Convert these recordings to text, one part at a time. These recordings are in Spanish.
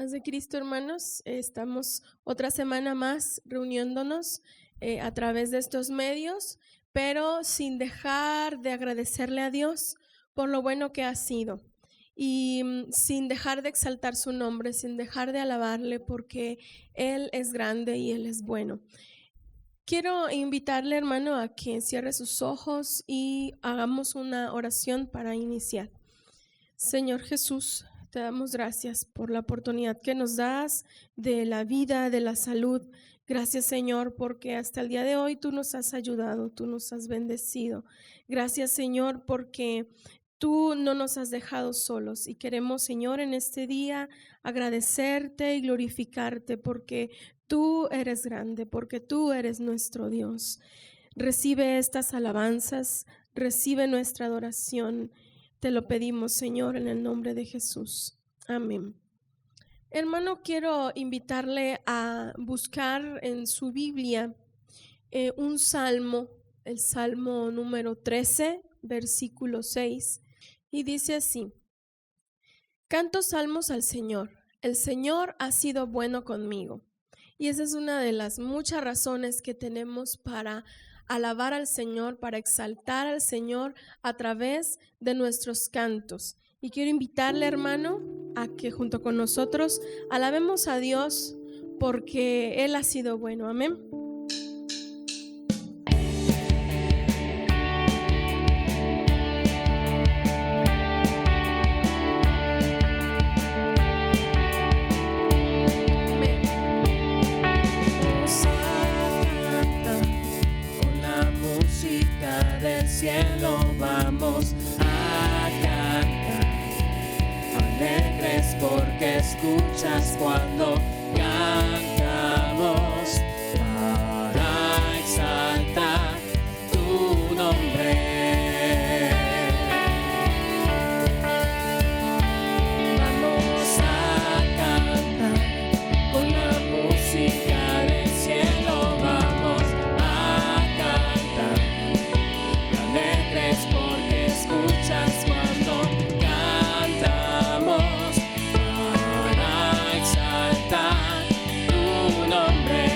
Paz de Cristo, hermanos. Estamos otra semana más reuniéndonos a través de estos medios, pero sin dejar de agradecerle a Dios por lo bueno que ha sido y sin dejar de exaltar su nombre, sin dejar de alabarle porque Él es grande y Él es bueno. Quiero invitarle, hermano, a que cierre sus ojos y hagamos una oración para iniciar. Señor Jesús, te damos gracias por la oportunidad que nos das de la vida, de la salud. Gracias, Señor, porque hasta el día de hoy tú nos has ayudado, tú nos has bendecido. Gracias, Señor, porque tú no nos has dejado solos y queremos, Señor, en este día agradecerte y glorificarte porque tú eres grande, porque tú eres nuestro Dios. Recibe estas alabanzas, recibe nuestra adoración. Te lo pedimos, Señor, en el nombre de Jesús. Amén. Hermano, quiero invitarle a buscar en su Biblia un salmo, el Salmo número 13, versículo 6, y dice así: Canto salmos al Señor, el Señor ha sido bueno conmigo. Y esa es una de las muchas razones que tenemos para alabar al Señor, para exaltar al Señor a través de nuestros cantos. Y quiero invitarle, hermano, a que junto con nosotros alabemos a Dios porque Él ha sido bueno. Amén. Cielo vamos a cantar, alegres porque escuchas cuando cantamos para exaltar tu nombre. Vamos a cantar con la música del cielo, vamos a cantar alegres porque escuchas cuando cantamos para exaltar tu nombre.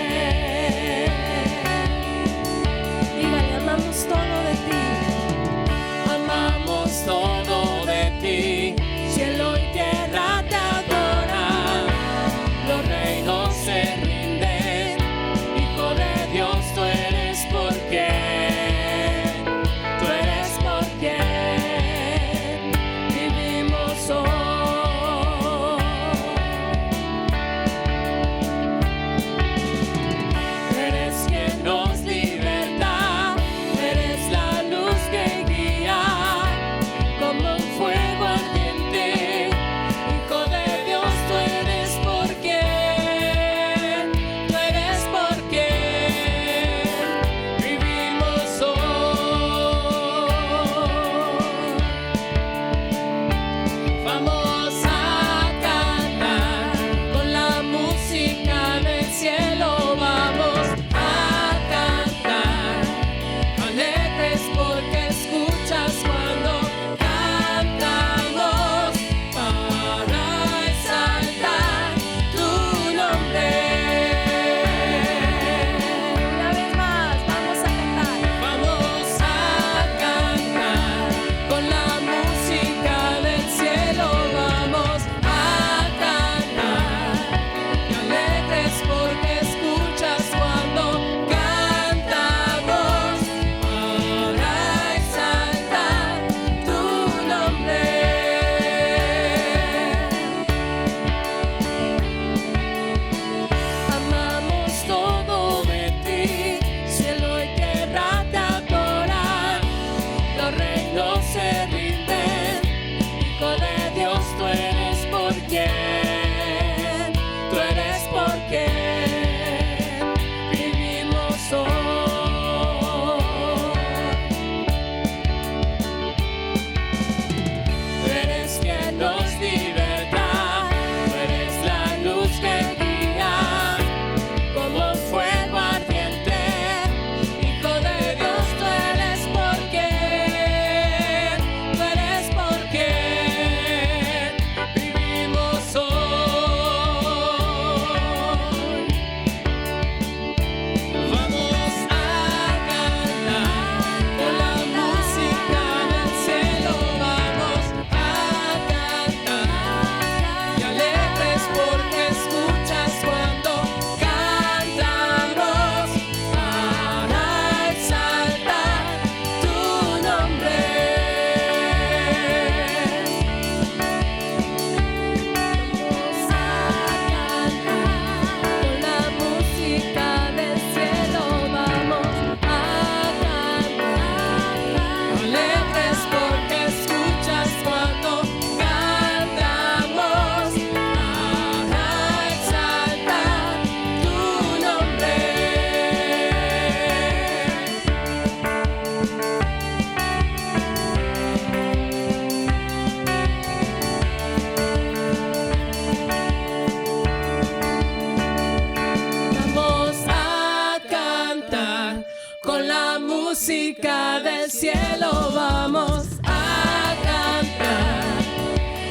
música del cielo vamos a cantar.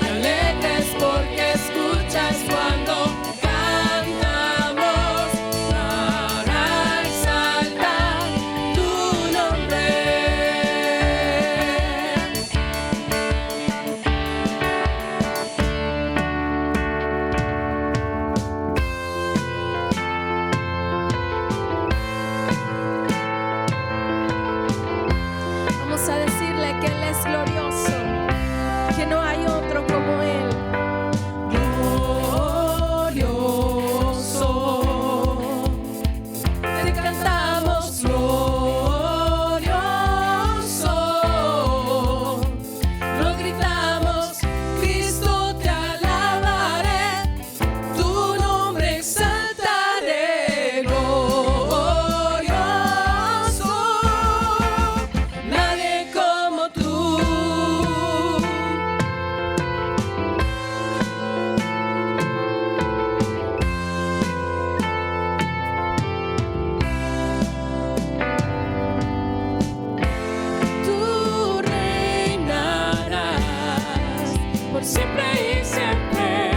Te alegres porque escuchas cuando cantamos para exaltar tu nombre. Vamos a decirle que Él es glorioso, que no hay otro como Él. Glorioso, te cantamos glorioso, lo gritamos, Cristo te alabaré, tu nombre exaltaré, glorioso, nadie como tú. Tú reinarás por siempre y siempre,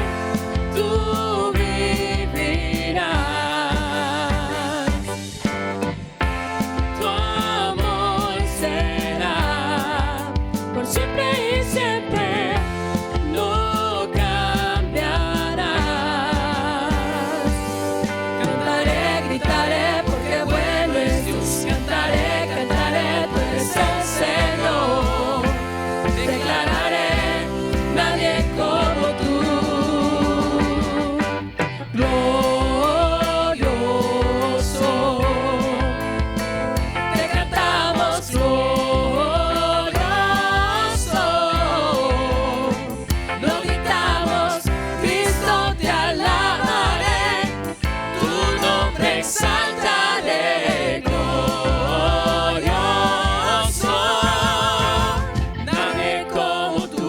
tú vivirás, tu amor será por siempre y siempre, no cambiarás. Cantaré, gritaré, porque bueno es Dios. Cantaré, cantaré, tú eres el Señor. Declararé, nadie como tú. Glorioso, te cantamos glorioso, lo gritamos, Cristo te alabaré, tu nombre exaltaré, glorioso, nadie como tú.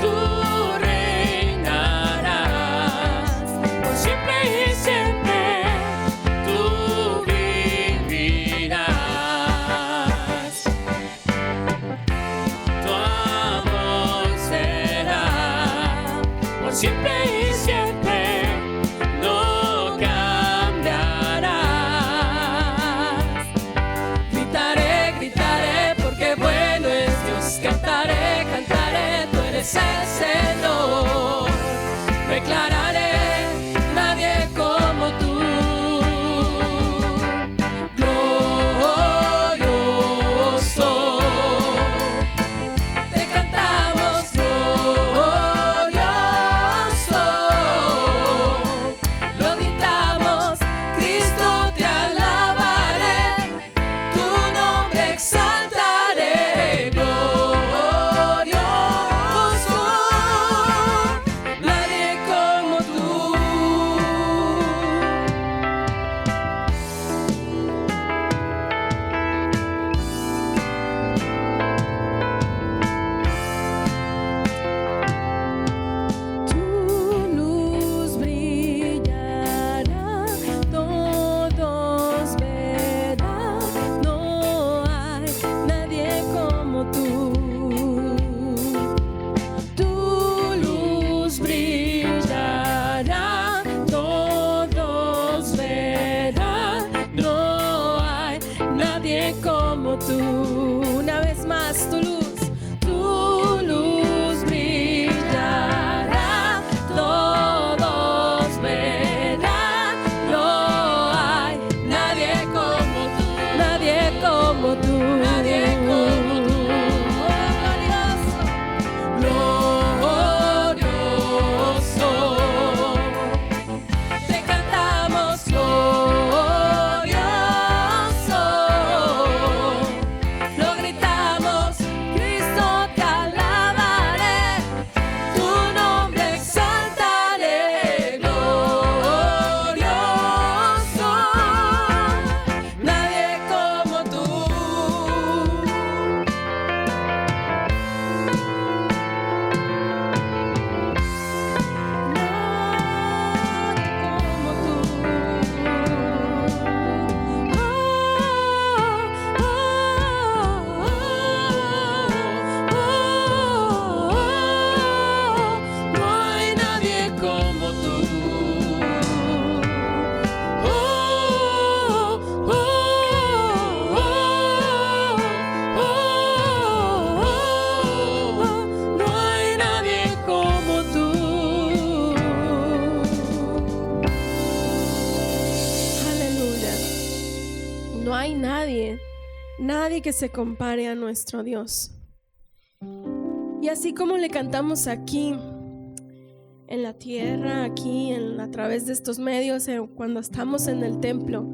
Tú reinarás por siempre y siempre, tú vivirás, tu amor será por siempre y siempre, no cambiarás. Gritaré, gritaré, porque bueno es Dios. Cantaré, cantaré, tú eres el Señor. Declararé, nadie como tú. Glorioso, te cantamos glorioso, que se compare a nuestro Dios. Y así como le cantamos aquí en la tierra, aquí a través de estos medios, cuando estamos en el templo,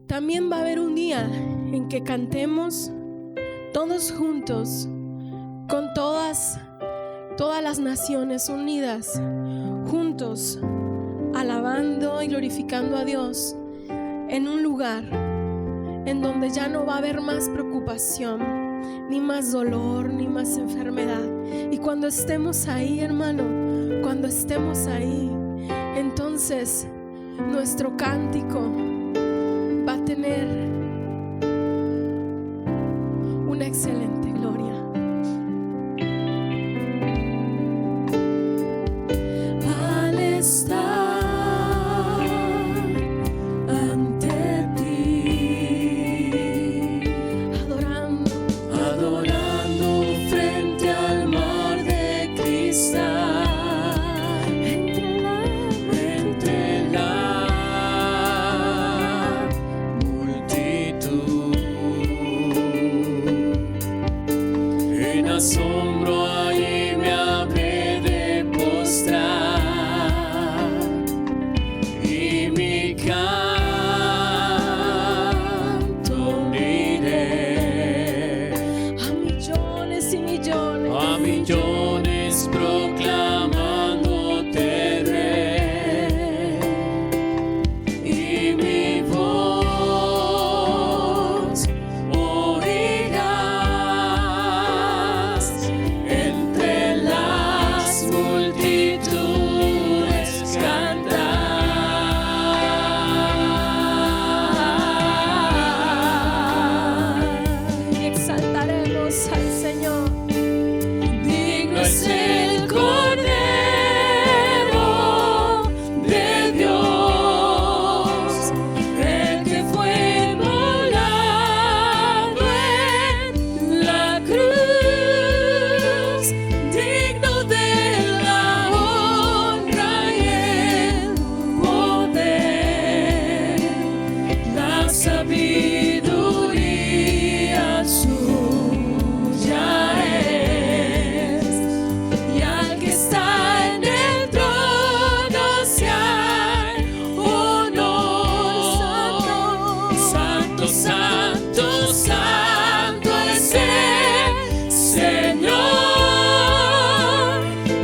también va a haber un día en que cantemos todos juntos, con todas las naciones unidas, juntos, alabando y glorificando a Dios, en un lugar en donde ya no va a haber más preocupación, ni más dolor, ni más enfermedad. Y cuando estemos ahí, hermano, cuando estemos ahí, entonces nuestro cántico va a tener una excelente gloria. Al estar ante ti, adorando frente al mar de cristal, entre la multitud, en asombro allí me habré de postrar, y mi canto uniré A millones y millones, a millones proclamándote Rey, y mi voz oirás entre las multitudes cantar, y exaltaremos al Señor. digno es el Cordero de Dios, el que fue inmolado en la cruz, digno de la honra y el poder, la sabiduría suya es, y al que está en el trono sea honor. Santo, santo, santo es el Señor,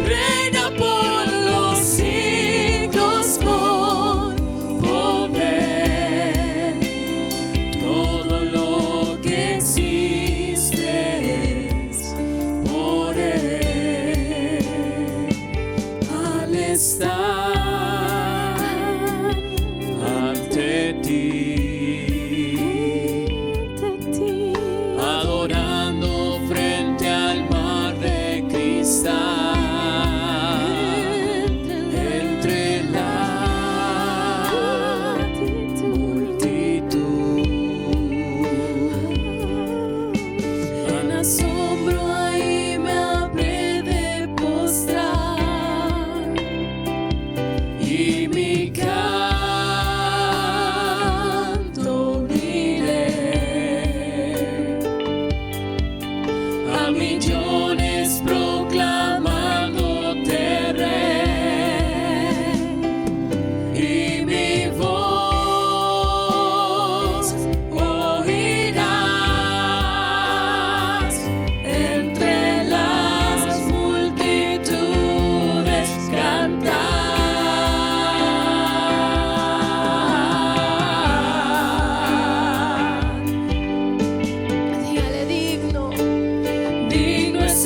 reina por los siglos con poder. Todo lo que existe es por Él. Al estar ante ti, adorando frente al mar de cristal, entre la multitud, en asombro ahí me habré de postrar, y mi canto uniré a millones proclamándote Rey, y mi voz oirás entre las multitudes cantar. Dígale: digno, Digno es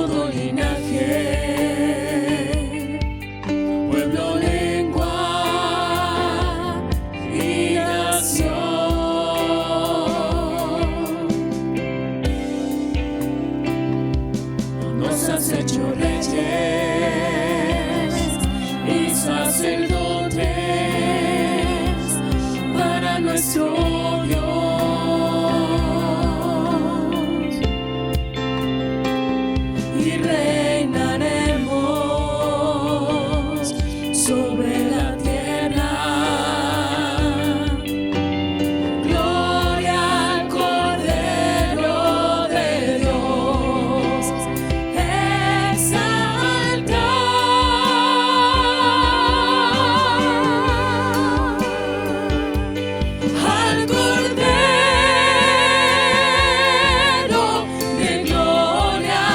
todo linaje, pueblo, lengua y nación. Nos has hecho reyes y sacerdotes para nuestro Dios, y reinaremos sobre la tierra. Gloria al Cordero de Dios, al Cordero de gloria,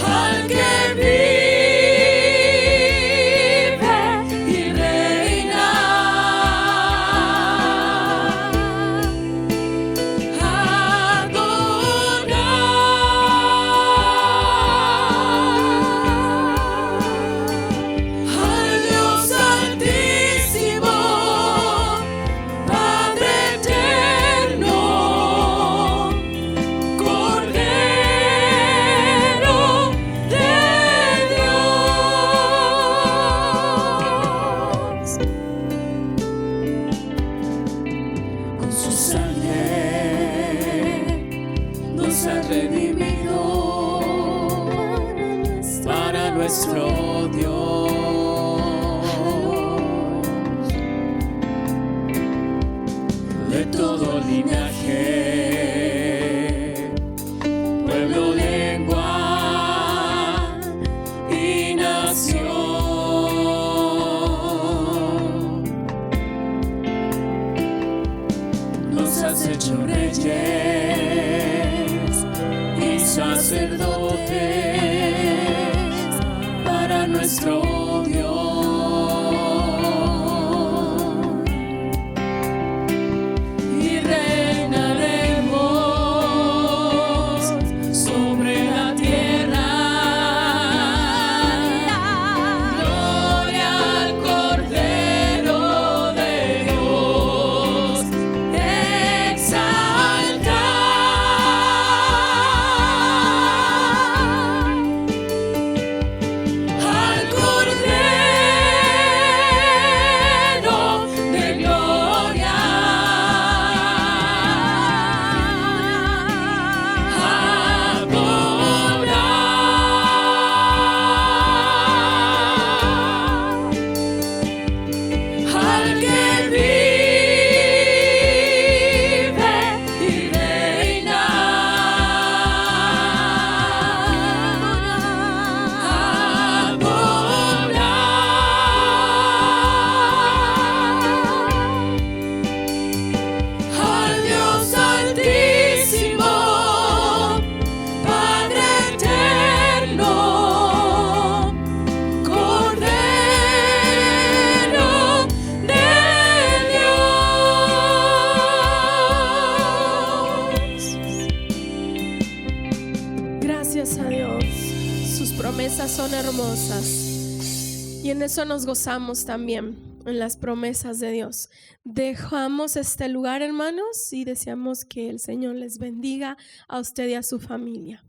al que vive y reina, al Dios Altísimo, Padre eterno, Cordero de Dios. Con su sangre nos ha redimido para nuestro Dios, de todo linaje, pueblo, lengua y nación. Nos has hecho reyes y sacerdotes para nuestro Dios, y reinaremos sobre la tierra. Gloria al Cordero de Dios, al Cordero de gloria, al que vive y reina, al Dios Altísimo, Padre eterno, Cordero de Dios. Gracias a Dios. Sus promesas son hermosas. Y en eso nos gozamos también, en las promesas de Dios. Dejamos este lugar, hermanos, y deseamos que el Señor les bendiga a usted y a su familia.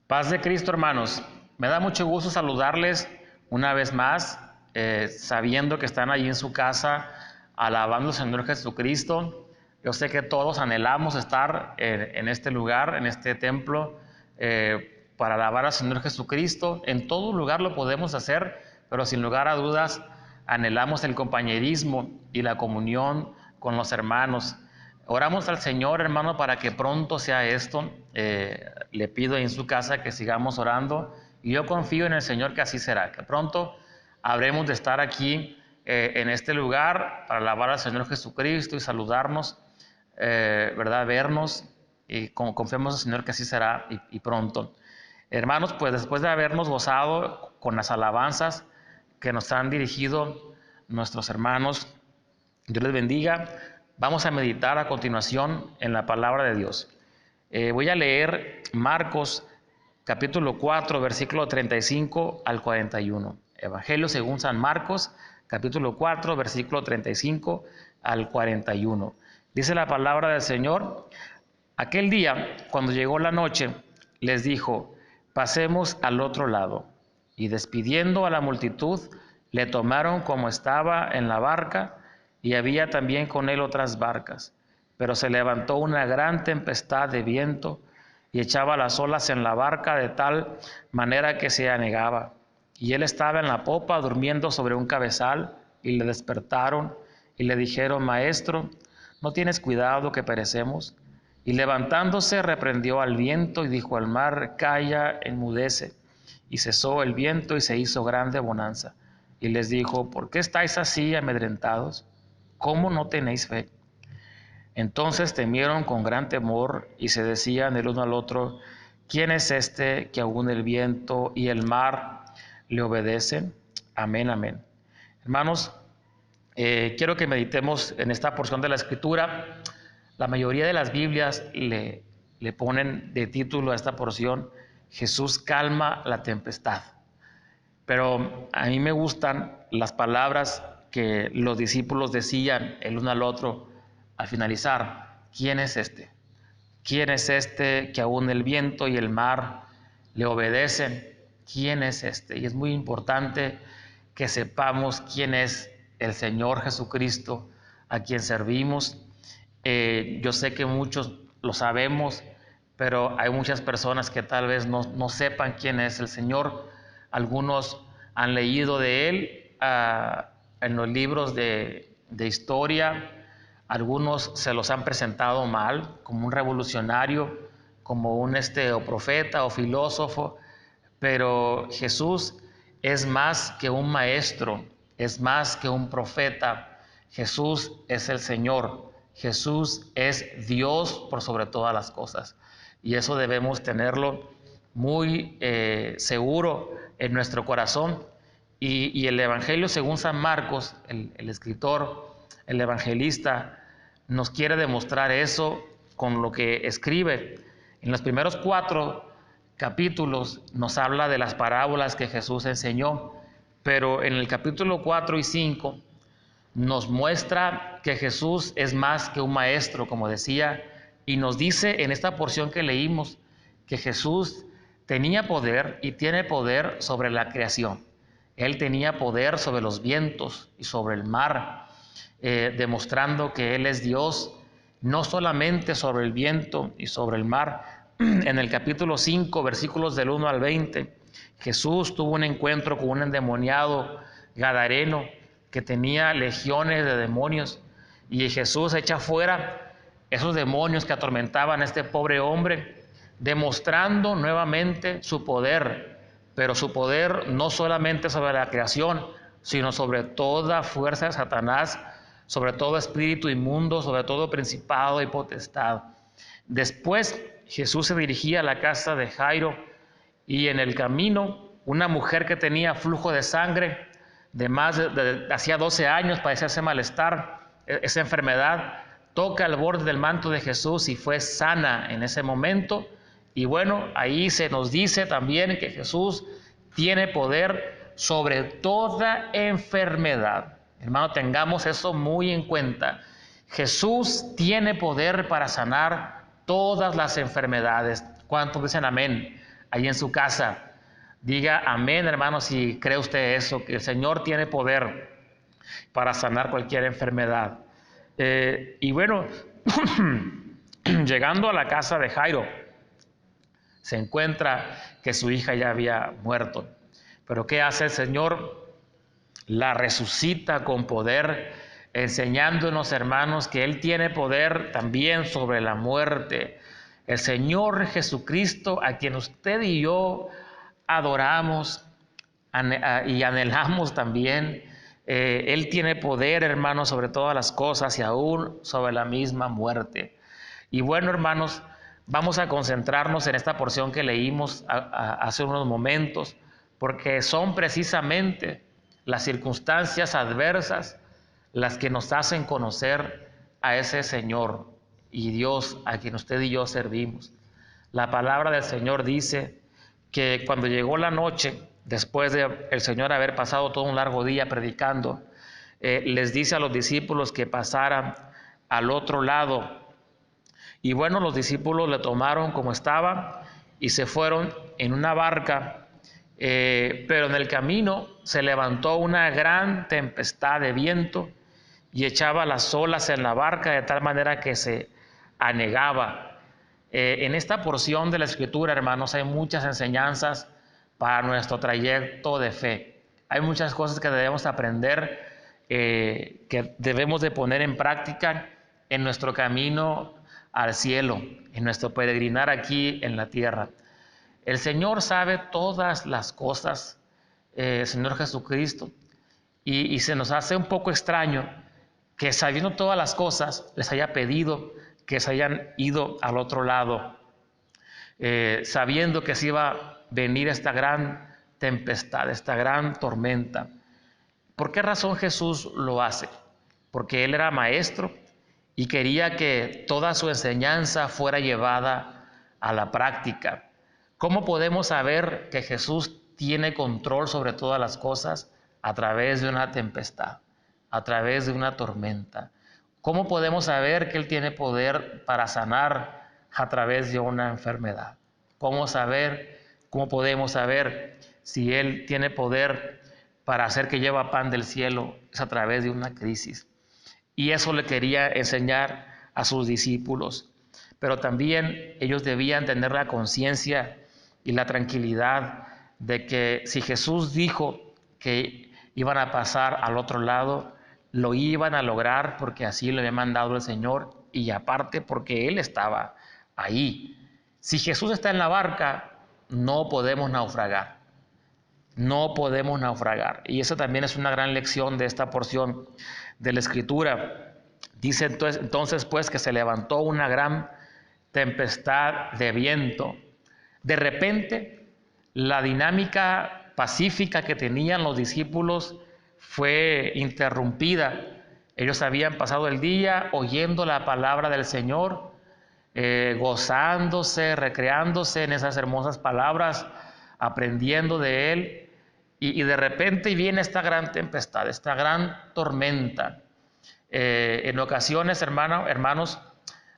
Paz de Cristo, hermanos. Me da mucho gusto saludarles una vez más, sabiendo que están allí en su casa alabando al Señor Jesucristo. Yo sé que todos anhelamos estar en este lugar, en este templo, para alabar al Señor Jesucristo. En todo lugar lo podemos hacer, pero sin lugar a dudas anhelamos el compañerismo y la comunión con los hermanos. Oramos al Señor, hermano, para que pronto sea esto. Le pido en su casa que sigamos orando, y yo confío en el Señor que así será, que pronto habremos de estar aquí en este lugar para alabar al Señor Jesucristo y saludarnos, ¿verdad? Vernos, y confiamos al Señor que así será y pronto. Hermanos, pues después de habernos gozado con las alabanzas que nos han dirigido nuestros hermanos, Dios les bendiga. Vamos a meditar a continuación en la palabra de Dios. Voy a leer Marcos capítulo 4, versículo 35 al 41. Evangelio según San Marcos, capítulo 4, versículo 35 al 41. Dice la palabra del Señor: aquel día, cuando llegó la noche, les dijo: pasemos al otro lado. Y despidiendo a la multitud, le tomaron como estaba en la barca, y había también con él otras barcas. Pero se levantó una gran tempestad de viento, y echaba las olas en la barca de tal manera que se anegaba. Y él estaba en la popa durmiendo sobre un cabezal, y le despertaron y le dijeron: Maestro, ¿no tienes cuidado que perecemos? Y levantándose reprendió al viento y dijo al mar: calla, enmudece. Y cesó el viento y se hizo grande bonanza. Y les dijo: ¿por qué estáis así amedrentados? ¿Cómo no tenéis fe? Entonces temieron con gran temor y se decían el uno al otro: ¿quién es este que aún el viento y el mar le obedecen? Amén, amén. Hermanos, quiero que meditemos en esta porción de la Escritura. La mayoría de las Biblias le ponen de título a esta porción: Jesús calma la tempestad. Pero a mí me gustan las palabras que los discípulos decían el uno al otro al finalizar: ¿quién es este? ¿Quién es este que aún el viento y el mar le obedecen? ¿Quién es este? Y es muy importante que sepamos quién es el Señor Jesucristo a quien servimos. Yo sé que muchos lo sabemos, pero hay muchas personas que tal vez no sepan quién es el Señor. Algunos han leído de Él en los libros de historia. Algunos se los han presentado mal, como un revolucionario, como un o profeta o filósofo. Pero Jesús es más que un maestro, es más que un profeta. Jesús es el Señor. Jesús es Dios por sobre todas las cosas. Y eso debemos tenerlo muy seguro en nuestro corazón. Y el Evangelio según San Marcos, el escritor, el evangelista, nos quiere demostrar eso con lo que escribe. En los primeros 4 capítulos nos habla de las parábolas que Jesús enseñó, pero en el capítulo 4 y 5 nos muestra que Jesús es más que un maestro, como decía, y nos dice en esta porción que leímos que Jesús tenía poder y tiene poder sobre la creación. Él tenía poder sobre los vientos y sobre el mar, demostrando que Él es Dios, no solamente sobre el viento y sobre el mar. En el capítulo 5, versículos del 1 al 20, Jesús tuvo un encuentro con un endemoniado gadareno que tenía legiones de demonios, y Jesús echa fuera esos demonios que atormentaban a este pobre hombre, demostrando nuevamente su poder, pero su poder no solamente sobre la creación, sino sobre toda fuerza de Satanás, sobre todo espíritu inmundo, sobre todo principado y potestad. Después Jesús se dirigía a la casa de Jairo, y en el camino una mujer que tenía flujo de sangre hacía 12 años, padecía ese malestar, esa enfermedad, toca el borde del manto de Jesús y fue sana en ese momento. Y bueno, ahí se nos dice también que Jesús tiene poder sobre toda enfermedad. Hermano, tengamos eso muy en cuenta. Jesús tiene poder para sanar todas las enfermedades. ¿Cuántos dicen amén ahí en su casa? Diga amén, hermano, si cree usted eso, que el Señor tiene poder para sanar cualquier enfermedad. Y bueno, llegando a la casa de Jairo, se encuentra que su hija ya había muerto. Pero ¿qué hace el Señor? La resucita con poder, enseñándonos, hermanos, que Él tiene poder también sobre la muerte. El Señor Jesucristo, a quien usted y yo adoramos y anhelamos también, Él tiene poder, hermanos, sobre todas las cosas y aún sobre la misma muerte. Y bueno, hermanos, vamos a concentrarnos en esta porción que leímos hace unos momentos, porque son precisamente las circunstancias adversas las que nos hacen conocer a ese Señor y Dios a quien usted y yo servimos. La palabra del Señor dice que cuando llegó la noche, después de el Señor haber pasado todo un largo día predicando, les dice a los discípulos que pasaran al otro lado. Y bueno, los discípulos le tomaron como estaba y se fueron en una barca, pero en el camino se levantó una gran tempestad de viento y echaba las olas en la barca de tal manera que se anegaba. En esta porción de la Escritura, hermanos, hay muchas enseñanzas para nuestro trayecto de fe. Hay muchas cosas que debemos aprender, que debemos de poner en práctica en nuestro camino al cielo, en nuestro peregrinar aquí en la tierra. El Señor sabe todas las cosas, el Señor Jesucristo, y se nos hace un poco extraño que sabiendo todas las cosas les haya pedido que se hayan ido al otro lado, sabiendo que se iba a venir esta gran tempestad, esta gran tormenta. ¿Por qué razón Jesús lo hace? Porque Él era maestro y quería que toda su enseñanza fuera llevada a la práctica. ¿Cómo podemos saber que Jesús tiene control sobre todas las cosas? A través de una tempestad, a través de una tormenta. ¿Cómo podemos saber que Él tiene poder para sanar a través de una enfermedad? ¿Cómo podemos saber si Él tiene poder para hacer que lleva pan del cielo? Es a través de una crisis. Y eso le quería enseñar a sus discípulos. Pero también ellos debían tener la conciencia y la tranquilidad de que si Jesús dijo que iban a pasar al otro lado, lo iban a lograr porque así lo había mandado el Señor y aparte porque Él estaba ahí. Si Jesús está en la barca, no podemos naufragar. No podemos naufragar. Y esa también es una gran lección de esta porción de la Escritura. Dice entonces pues que se levantó una gran tempestad de viento. De repente, la dinámica pacífica que tenían los discípulos fue interrumpida. Ellos habían pasado el día oyendo la palabra del Señor, gozándose, recreándose en esas hermosas palabras, aprendiendo de Él. Y de repente viene esta gran tempestad, esta gran tormenta. En ocasiones, hermanos,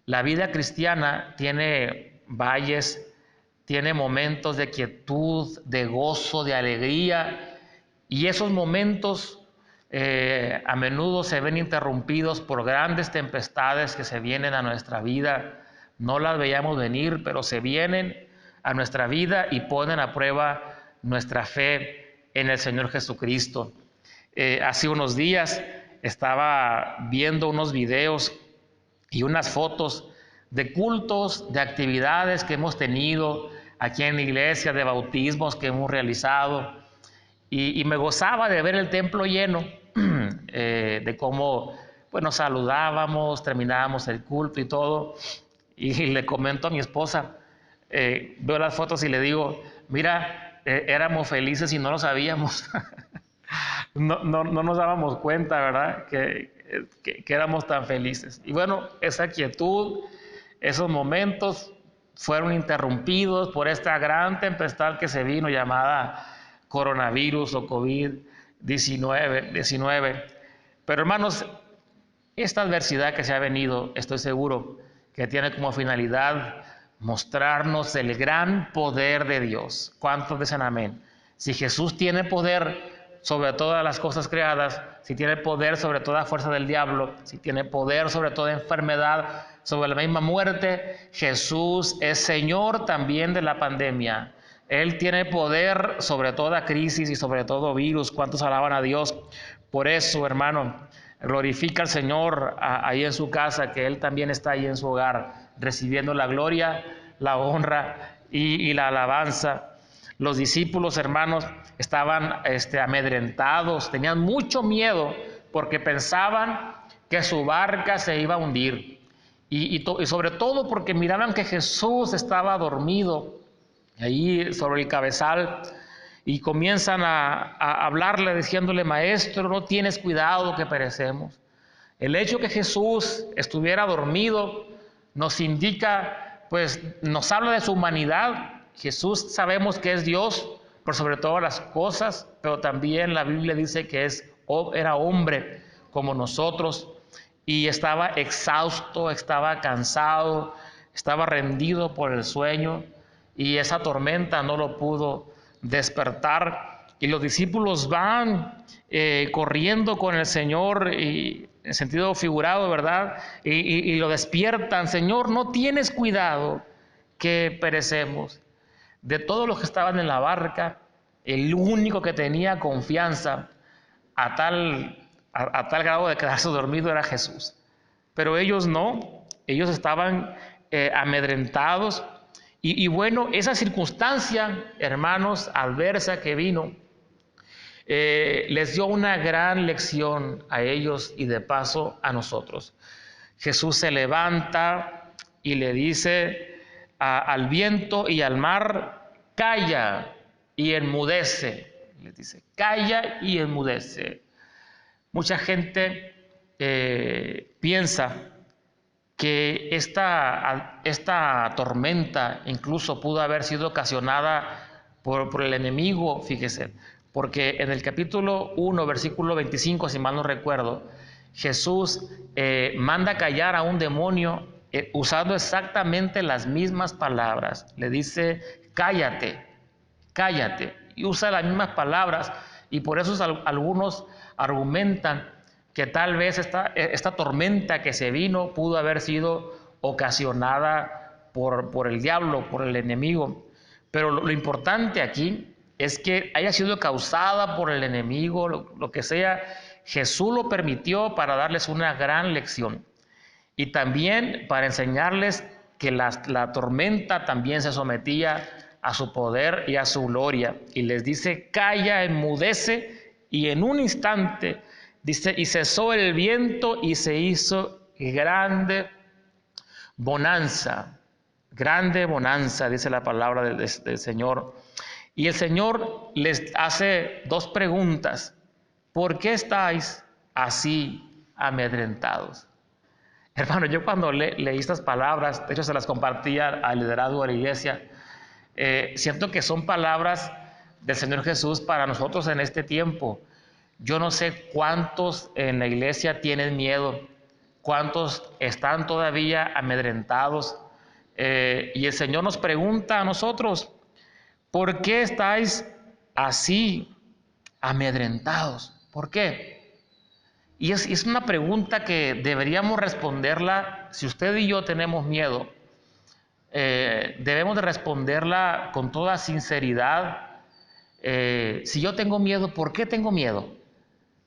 la vida cristiana tiene valles, tiene momentos de quietud, de gozo, de alegría, y esos momentos a menudo se ven interrumpidos por grandes tempestades que se vienen a nuestra vida. No las veíamos venir, pero se vienen a nuestra vida y ponen a prueba nuestra fe en el Señor Jesucristo. Hace unos días estaba viendo unos videos y unas fotos de cultos, de actividades que hemos tenido aquí en la iglesia, de bautismos que hemos realizado, y me gozaba de ver el templo lleno, de cómo nos saludábamos, terminábamos el culto y todo, y le comento a mi esposa, veo las fotos y le digo, mira, éramos felices y no lo sabíamos. No nos dábamos cuenta, ¿verdad? Que éramos tan felices. Y bueno, esa quietud, esos momentos fueron interrumpidos por esta gran tempestad que se vino llamada coronavirus o COVID-19. Pero hermanos, esta adversidad que se ha venido, estoy seguro que tiene como finalidad mostrarnos el gran poder de Dios. ¿Cuántos dicen amén? Si Jesús tiene poder sobre todas las cosas creadas, si tiene poder sobre toda fuerza del diablo, si tiene poder sobre toda enfermedad, sobre la misma muerte, Jesús es Señor también de la pandemia. Él tiene poder sobre toda crisis y sobre todo virus. ¿Cuántos alaban a Dios? Por eso, hermano, glorifica al Señor ahí en su casa, que Él también está ahí en su hogar, recibiendo la gloria, la honra y la alabanza. Los discípulos, hermanos, estaban amedrentados, tenían mucho miedo porque pensaban que su barca se iba a hundir. Y sobre todo porque miraban que Jesús estaba dormido ahí sobre el cabezal, y comienzan a hablarle diciéndole: maestro, no tienes cuidado que perecemos. El hecho que Jesús estuviera dormido nos indica, pues nos habla de su humanidad. Jesús sabemos que es Dios por sobre todas las cosas, pero también la Biblia dice que era hombre como nosotros, y estaba exhausto, estaba cansado, estaba rendido por el sueño, y esa tormenta no lo pudo despertar. Y los discípulos van corriendo con el Señor, y en sentido figurado, ¿verdad? Y lo despiertan: Señor, no tienes cuidado que perecemos. De todos los que estaban en la barca, el único que tenía confianza a tal grado de quedarse dormido era Jesús. Pero ellos no, ellos estaban amedrentados. Y bueno, esa circunstancia, hermanos, adversa que vino, les dio una gran lección a ellos y de paso a nosotros. Jesús se levanta y le dice al viento y al mar: calla y enmudece. Les dice: calla y enmudece. Mucha gente piensa que esta tormenta incluso pudo haber sido ocasionada por el enemigo, fíjese, porque en el capítulo 1, versículo 25, si mal no recuerdo, Jesús manda callar a un demonio usando exactamente las mismas palabras. Le dice: cállate, cállate, y usa las mismas palabras, y por eso algunos argumentan que tal vez esta tormenta que se vino pudo haber sido ocasionada por el diablo, por el enemigo. Pero lo importante aquí es que haya sido causada por el enemigo, lo que sea, Jesús lo permitió para darles una gran lección. Y también para enseñarles que la tormenta también se sometía a su poder y a su gloria. Y les dice: calla, enmudece, y en un instante dice: y cesó el viento y se hizo grande bonanza, dice la palabra del Señor. Y el Señor les hace dos preguntas: ¿por qué estáis así amedrentados? Hermano, yo cuando leí estas palabras, de hecho se las compartía al liderazgo de la iglesia, siento que son palabras del Señor Jesús para nosotros en este tiempo. Yo no sé cuántos en la iglesia tienen miedo, cuántos están todavía amedrentados, y el Señor nos pregunta a nosotros: ¿por qué estáis así amedrentados? ¿Por qué? Y es una pregunta que deberíamos responderla. Si usted y yo tenemos miedo, debemos de responderla con toda sinceridad. Si yo tengo miedo, ¿por qué tengo miedo?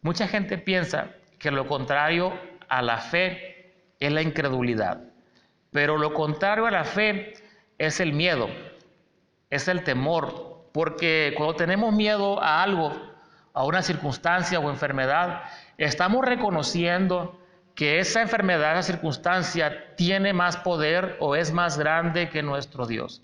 Mucha gente piensa que lo contrario a la fe es la incredulidad, pero lo contrario a la fe es el miedo, es el temor, porque cuando tenemos miedo a algo, a una circunstancia o enfermedad, estamos reconociendo que esa enfermedad, esa circunstancia tiene más poder o es más grande que nuestro Dios.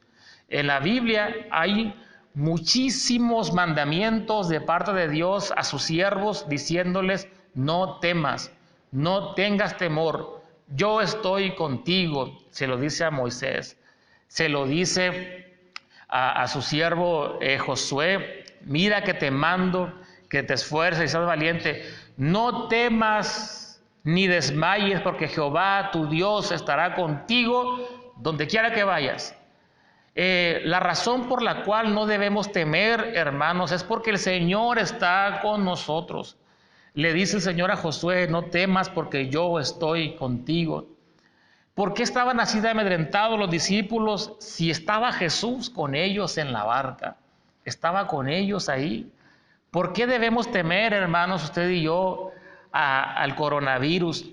En la Biblia hay muchísimos mandamientos de parte de Dios a sus siervos diciéndoles: no temas, no tengas temor, yo estoy contigo. Se lo dice a Moisés, se lo dice a su siervo Josué: mira que te mando, que te esfuerces y seas valiente, no temas ni desmayes, porque Jehová tu Dios estará contigo donde quiera que vayas. La razón por la cual no debemos temer, hermanos, es porque el Señor está con nosotros. Le dice el Señor a Josué: no temas porque yo estoy contigo. ¿Por qué estaban así de amedrentados los discípulos si estaba Jesús con ellos en la barca? Estaba con ellos ahí. ¿Por qué debemos temer, hermanos, usted y yo, al coronavirus?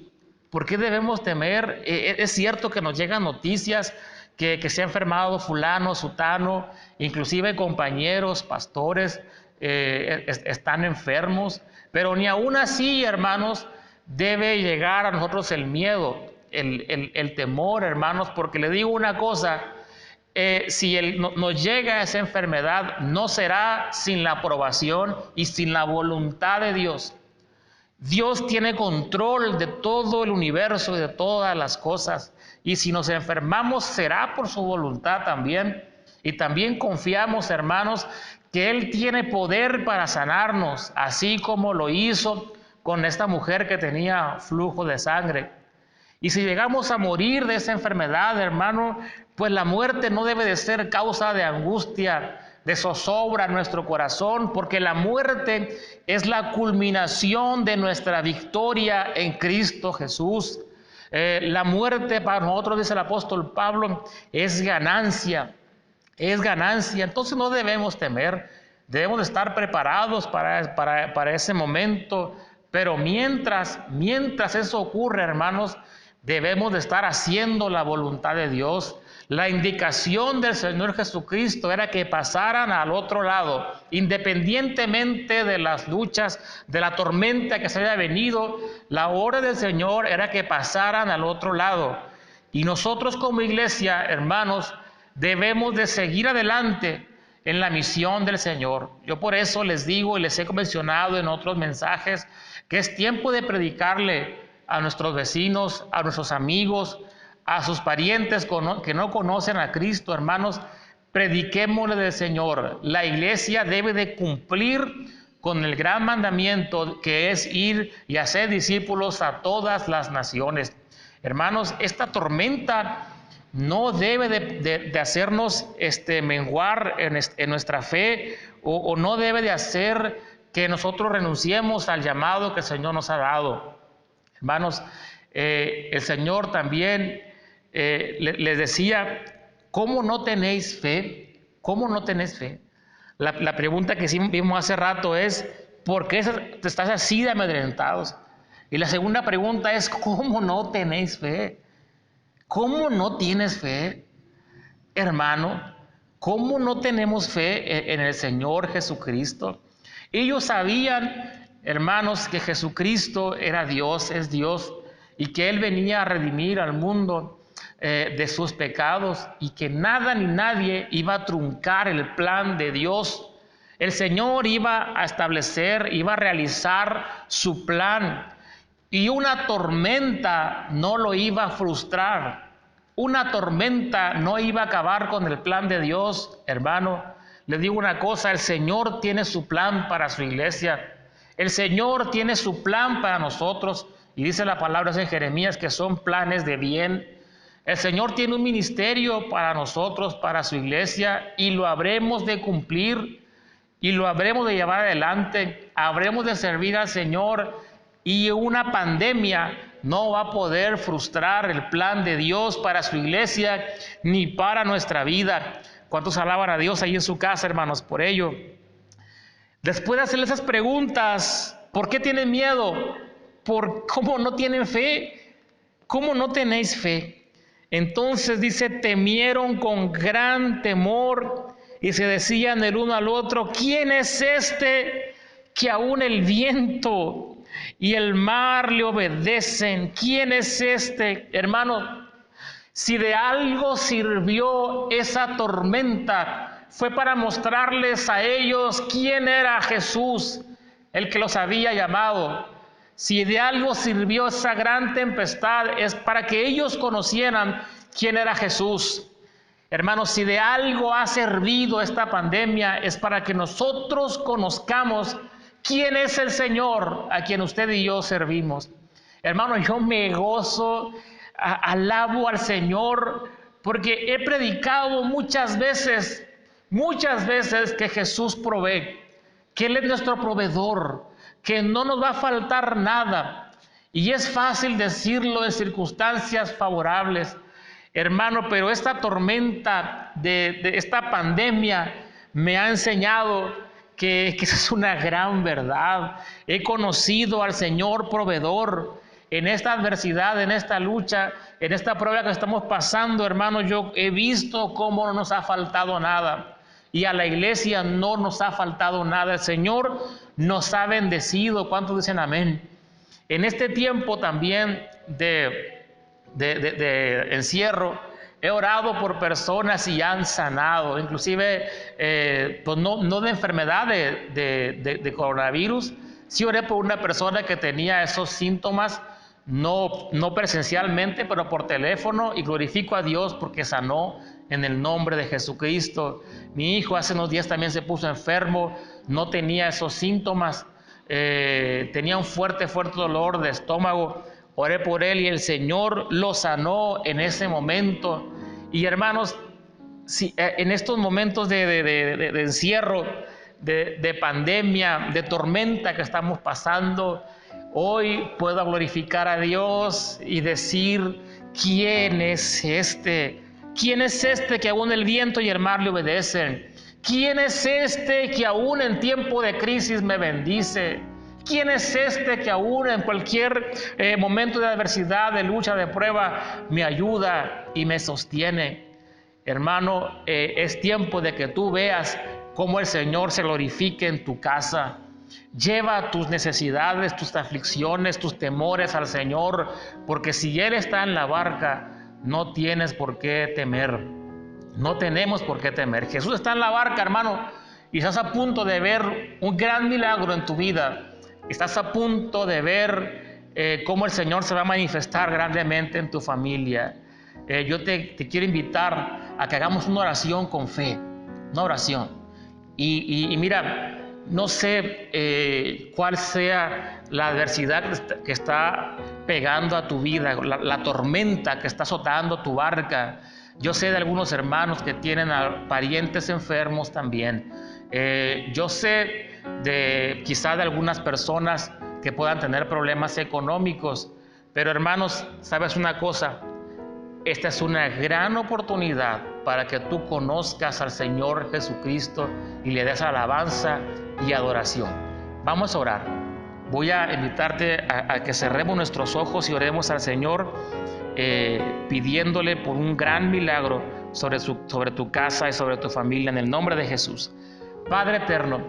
¿Por qué debemos temer? Es cierto que nos llegan noticias que se ha enfermado fulano, sutano, inclusive compañeros, pastores, están enfermos, pero ni aún así, hermanos, debe llegar a nosotros el miedo, el temor, hermanos, porque le digo una cosa, si nos llega esa enfermedad, no será sin la aprobación y sin la voluntad de Dios. Dios tiene control de todo el universo y de todas las cosas. Y si nos enfermamos, será por su voluntad también. Y también confiamos, hermanos, que Él tiene poder para sanarnos, así como lo hizo con esta mujer que tenía flujo de sangre. Y si llegamos a morir de esa enfermedad, hermano, pues la muerte no debe de ser causa de angustia, de zozobra en nuestro corazón, porque la muerte es la culminación de nuestra victoria en Cristo Jesús. La muerte para nosotros, dice el apóstol Pablo, es ganancia, es ganancia. Entonces no debemos temer, debemos estar preparados para ese momento, pero mientras eso ocurre, hermanos, debemos de estar haciendo la voluntad de Dios. La indicación del Señor Jesucristo era que pasaran al otro lado, independientemente de las luchas, de la tormenta que se haya venido. La orden del Señor era que pasaran al otro lado. Y nosotros como iglesia, hermanos, debemos de seguir adelante en la misión del Señor. Yo por eso les digo y les he mencionado en otros mensajes que es tiempo de predicarle a nuestros vecinos, a nuestros amigos, a sus parientes que no conocen a Cristo, hermanos, prediquémosle del Señor. La iglesia debe de cumplir con el gran mandamiento que es ir y hacer discípulos a todas las naciones. Hermanos, esta tormenta no debe de hacernos menguar en nuestra fe o no debe de hacer que nosotros renunciemos al llamado que el Señor nos ha dado. Hermanos, el Señor también les decía, ¿cómo no tenéis fe? ¿Cómo no tenéis fe? La pregunta que sí vimos hace rato es, ¿por qué estás así de amedrentados? Y la segunda pregunta es, ¿cómo no tenéis fe? ¿Cómo no tienes fe, hermano? ¿Cómo no tenemos fe en el Señor Jesucristo? Ellos sabían, hermanos, que Jesucristo era Dios, es Dios, y que Él venía a redimir al mundo de sus pecados y que nada ni nadie iba a truncar el plan de Dios. El Señor iba a establecer, iba a realizar su plan y una tormenta no lo iba a frustrar. Una tormenta no iba a acabar con el plan de Dios, hermano. Le digo una cosa, el Señor tiene su plan para su iglesia. El Señor tiene su plan para nosotros. Y dice la palabra en Jeremías que son planes de bien. El Señor tiene un ministerio para nosotros, para su iglesia, y lo habremos de cumplir y lo habremos de llevar adelante. Habremos de servir al Señor y una pandemia no va a poder frustrar el plan de Dios para su iglesia ni para nuestra vida. ¿Cuántos alaban a Dios ahí en su casa, hermanos, por ello? Después de hacerle esas preguntas, ¿por qué tienen miedo? ¿Cómo no tienen fe? ¿Cómo no tenéis fe? Entonces dice, temieron con gran temor y se decían el uno al otro, ¿quién es este que aún el viento y el mar le obedecen? ¿Quién es este? Hermano, si de algo sirvió esa tormenta, fue para mostrarles a ellos quién era Jesús, el que los había llamado. Si de algo sirvió esa gran tempestad, es para que ellos conocieran quién era Jesús. Hermanos, si de algo ha servido esta pandemia, es para que nosotros conozcamos quién es el Señor a quien usted y yo servimos. Hermano, yo me gozo, alabo al Señor, porque he predicado muchas veces que Jesús provee, que Él es nuestro proveedor, que no nos va a faltar nada. Y es fácil decirlo en circunstancias favorables, hermano, pero esta tormenta de esta pandemia me ha enseñado que esa es una gran verdad. He conocido al Señor proveedor, en esta adversidad, en esta lucha, en esta prueba que estamos pasando, hermanos, yo he visto cómo no nos ha faltado nada. Y a la iglesia no nos ha faltado nada. El Señor nos ha bendecido. ¿Cuántos dicen amén? En este tiempo también de encierro, he orado por personas y han sanado. Inclusive, pues no de enfermedad de coronavirus. Sí oré por una persona que tenía esos síntomas, no presencialmente, pero por teléfono, y glorifico a Dios porque sanó en el nombre de Jesucristo. Mi hijo hace unos días también se puso enfermo, no tenía esos síntomas, tenía un fuerte dolor de estómago. Oré por él y el Señor lo sanó en ese momento. Y hermanos, si, en estos momentos de encierro, de pandemia, de tormenta que estamos pasando, hoy puedo glorificar a Dios y decir: ¿quién es este? ¿Quién es este que aún el viento y el mar le obedecen? ¿Quién es este que aún en tiempo de crisis me bendice? ¿Quién es este que aún en cualquier momento de adversidad, de lucha, de prueba, me ayuda y me sostiene? Hermano, es tiempo de que tú veas cómo el Señor se glorifique en tu casa. Lleva tus necesidades, tus aflicciones, tus temores al Señor, porque si Él está en la barca, no tienes por qué temer. No tenemos por qué temer. Jesús está en la barca, hermano, y estás a punto de ver un gran milagro en tu vida. Estás a punto de ver cómo el Señor se va a manifestar grandemente en tu familia. Yo te quiero invitar a que hagamos una oración con fe, una oración. Y mira, no sé cuál sea la adversidad que está pegando a tu vida, la tormenta que está azotando tu barca. Yo sé de algunos hermanos que tienen a parientes enfermos también. Yo sé quizá de algunas personas que puedan tener problemas económicos. Pero hermanos, ¿sabes una cosa? Esta es una gran oportunidad para que tú conozcas al Señor Jesucristo y le des alabanza y adoración. Vamos a orar. Voy a invitarte a que cerremos nuestros ojos y oremos al Señor, pidiéndole por un gran milagro sobre tu casa y sobre tu familia, en el nombre de Jesús. Padre eterno,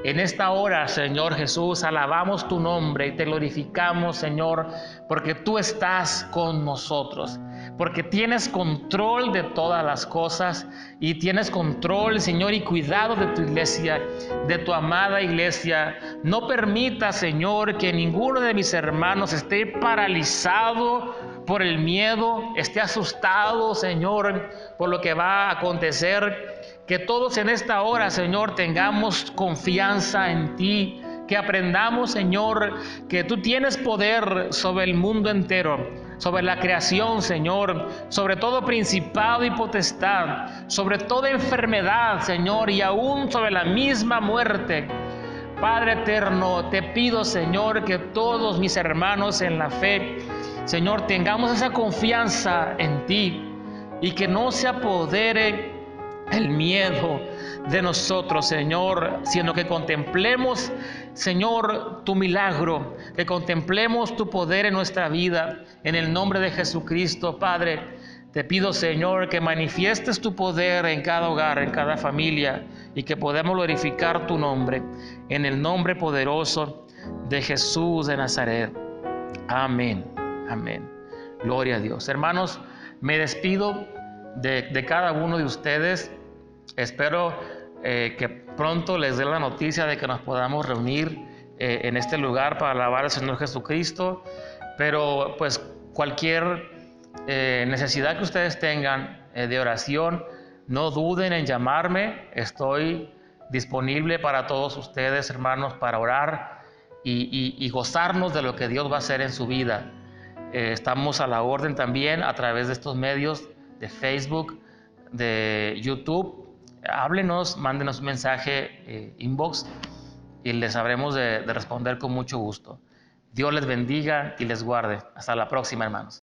en esta hora, Señor Jesús, alabamos tu nombre y te glorificamos, Señor, porque tú estás con nosotros, porque tienes control de todas las cosas y tienes control, Señor, y cuidado de tu iglesia, de tu amada iglesia. No permita, Señor, que ninguno de mis hermanos esté paralizado por el miedo, esté asustado, Señor, por lo que va a acontecer. Que todos en esta hora, Señor, tengamos confianza en ti, que aprendamos, Señor, que tú tienes poder sobre el mundo entero, sobre la creación, Señor, sobre todo principado y potestad, sobre toda enfermedad, Señor, y aún sobre la misma muerte. Padre eterno, te pido, Señor, que todos mis hermanos en la fe, Señor, tengamos esa confianza en ti y que no se apodere el miedo de nosotros, Señor, sino que contemplemos, Señor, tu milagro, que contemplemos tu poder en nuestra vida, en el nombre de Jesucristo. Padre, te pido, Señor, que manifiestes tu poder en cada hogar, en cada familia, y que podamos glorificar tu nombre, en el nombre poderoso de Jesús de Nazaret. Amén, amén. Gloria a Dios. Hermanos, me despido de cada uno de ustedes. Espero que pronto les dé la noticia de que nos podamos reunir en este lugar para alabar al Señor Jesucristo. Pero pues cualquier necesidad que ustedes tengan de oración, no duden en llamarme. Estoy disponible para todos ustedes, hermanos, para orar y gozarnos de lo que Dios va a hacer en su vida. Estamos a la orden también a través de estos medios de Facebook, de YouTube. Háblenos, mándenos un mensaje inbox y les habremos de responder con mucho gusto. Dios les bendiga y les guarde. Hasta la próxima, hermanos.